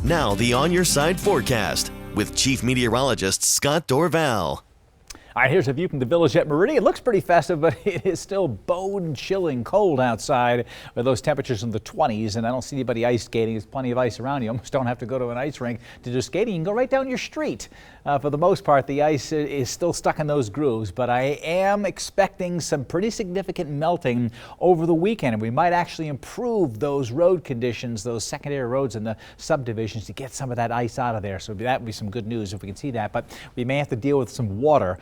Now the On Your Side forecast with Chief Meteorologist Scott Dorval. All right, here's a view from the village at Meridian. It looks pretty festive, but it is still bone-chilling cold outside with those temperatures in the 20s, and I don't see anybody ice skating. There's plenty of ice around. You almost don't have to go to an ice rink to do skating. You can go right down your street. For the most part, the ice is still stuck in those grooves, but I am expecting some pretty significant melting over the weekend, and we might actually improve those road conditions, those secondary roads and the subdivisions to get some of that ice out of there. So that would be some good news if we can see that, but we may have to deal with some water.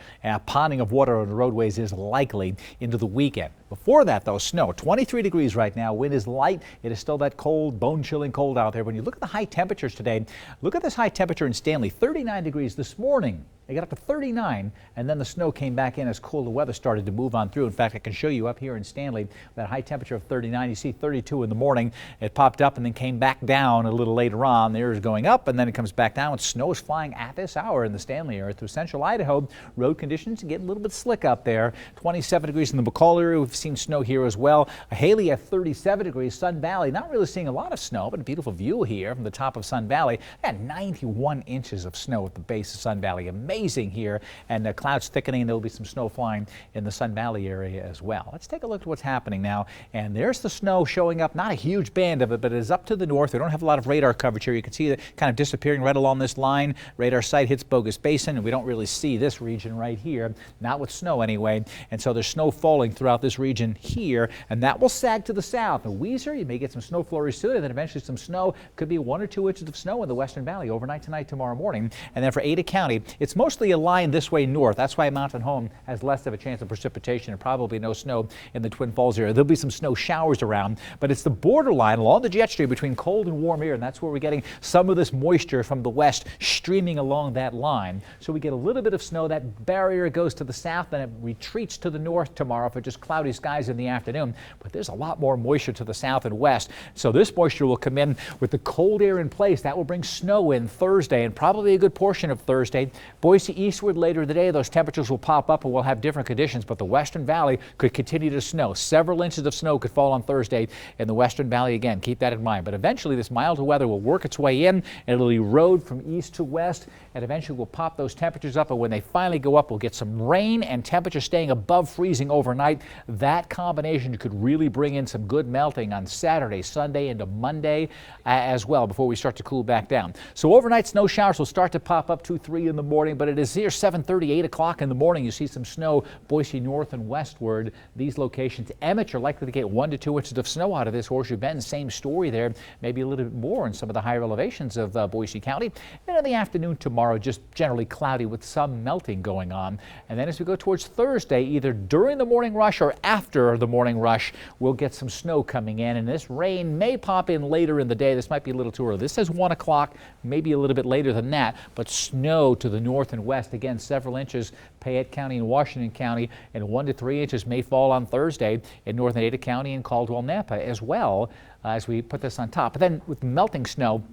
Ponding of water on the roadways is likely into the weekend. Before that, though, snow. 23 degrees right now. Wind is light. It is still that cold, bone-chilling cold out there. When you look at the high temperatures today, look at this high temperature in Stanley, 39 degrees this morning. It got up to 39, and then the snow came back in as cooler weather started to move on through. In fact, I can show you up here in Stanley that high temperature of 39. You see 32 in the morning. It popped up and then came back down a little later on. The air is going up, and then it comes back down. Snow is flying at this hour in the Stanley area through central Idaho. Road conditions get a little bit slick up there. 27 degrees in the McCall area. We've seen snow here as well. Haley at 37 degrees. Sun Valley, not really seeing a lot of snow, but a beautiful view here from the top of Sun Valley. Had 91 inches of snow at the base of Sun Valley. Amazing here, and the clouds thickening. There will be some snow flying in the Sun Valley area as well. Let's take a look at what's happening now, and there's the snow showing up. Not a huge band of it, but it is up to the north. We don't have a lot of radar coverage here. You can see it kind of disappearing right along this line. Radar site hits Bogus Basin, and we don't really see this region right here, not with snow anyway, and so there's snow falling throughout this region here, and that will sag to the south. In Weiser, you may get some snow flurries soon, and then eventually some snow. Could be 1 or 2 inches of snow in the Western Valley overnight tonight, tomorrow morning, and then for Ada County, it's mostly a line this way north. That's why Mountain Home has less of a chance of precipitation and probably no snow in the Twin Falls area. There'll be some snow showers around, but it's the borderline along the jet stream between cold and warm air, and that's where we're getting some of this moisture from the west streaming along that line. So we get a little bit of snow. That barrier goes to the south, then it retreats to the north tomorrow for just cloudy skies in the afternoon. But there's a lot more moisture to the south and west. So this moisture will come in with the cold air in place. That will bring snow in Thursday and probably a good portion of Thursday. Boise eastward later today, those temperatures will pop up and we'll have different conditions, but the Western Valley could continue to snow. Several inches of snow could fall on Thursday in the Western Valley again. Keep that in mind. But eventually this milder weather will work its way in, and it'll erode from east to west, and eventually we'll pop those temperatures up, and when they finally go up, we'll get some rain and temperatures staying above freezing overnight. That combination could really bring in some good melting on Saturday, Sunday, into Monday as well before we start to cool back down. So overnight snow showers will start to pop up 2, 3 in the morning, but it is here 7:30, 8 o'clock in the morning. You see some snow, Boise north and westward. These locations, Emmett, you're likely to get 1 to 2 inches of snow out of this. Horseshoe Bend, same story there. Maybe a little bit more in some of the higher elevations of Boise County. And in the afternoon tomorrow, just generally cloudy with some melting going on. And then as we go towards Thursday, either during the morning rush or after the morning rush, we'll get some snow coming in. And this rain may pop in later in the day. This might be a little too early. This says 1 o'clock, maybe a little bit later than that. But snow to the north and west, again, several inches. Payette County and Washington County, and 1 to 3 inches may fall on Thursday in northern Ada County and Caldwell-Napa as well as we put this on top. But then with melting snow,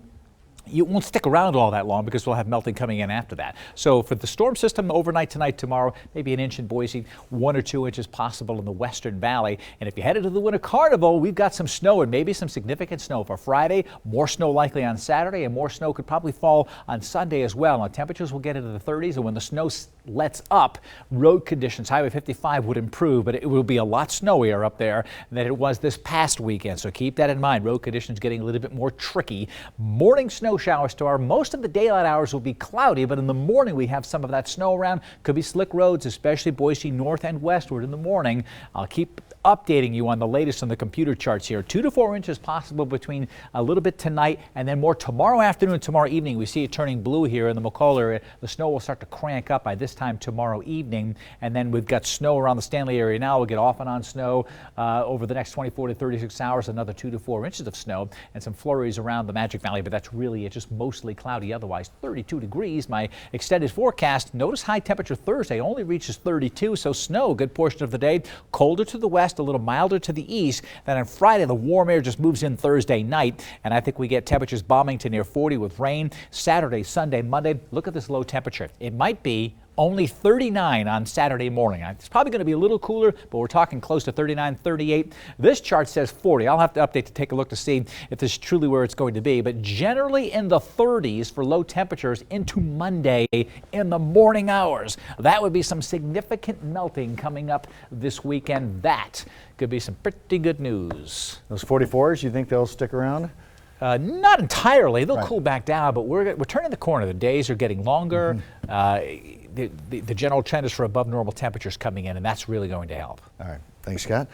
you won't stick around all that long because we'll have melting coming in after that. So for the storm system overnight tonight, tomorrow, maybe 1 inch in Boise, 1 or 2 inches possible in the Western Valley. And if you headed to the Winter Carnival, we've got some snow and maybe some significant snow for Friday. More snow likely on Saturday, and more snow could probably fall on Sunday as well. Now temperatures will get into the 30s, and when the snow lets up, road conditions, Highway 55 would improve, but it will be a lot snowier up there than it was this past weekend. So keep that in mind. Road conditions getting a little bit more tricky. Morning snow showers tomorrow. Most of the daylight hours will be cloudy, but in the morning we have some of that snow around. Could be slick roads, especially Boise north and westward in the morning. I'll keep updating you on the latest on the computer charts here. 2 to 4 inches possible between a little bit tonight and then more tomorrow afternoon and tomorrow evening. We see it turning blue here in the McCall area. The snow will start to crank up by this time tomorrow evening, and then we've got snow around the Stanley area now. We'll get off and on snow over the next 24 to 36 hours, another 2 to 4 inches of snow and some flurries around the Magic Valley, but that's really it, just mostly cloudy otherwise. 32 degrees, my extended forecast. Notice high temperature Thursday only reaches 32, so snow a good portion of the day. Colder to the west, a little milder to the east. Then on Friday, the warm air just moves in Thursday night, and I think we get temperatures bombing to near 40 with rain. Saturday, Sunday, Monday, look at this low temperature. It might be Only 39 on Saturday morning. It's probably going to be a little cooler, but we're talking close to 39, 38. This chart says 40. I'll have to update to take a look to see if this is truly where it's going to be. But generally in the 30s for low temperatures into Monday in the morning hours. That would be some significant melting coming up this weekend. That could be some pretty good news. Those 44s, you think they'll stick around? Not entirely. They'll Right. cool back down, but we're turning the corner. The days are getting longer. The general trend is for above normal temperatures coming in, and that's really going to help. All right. Thanks, Scott.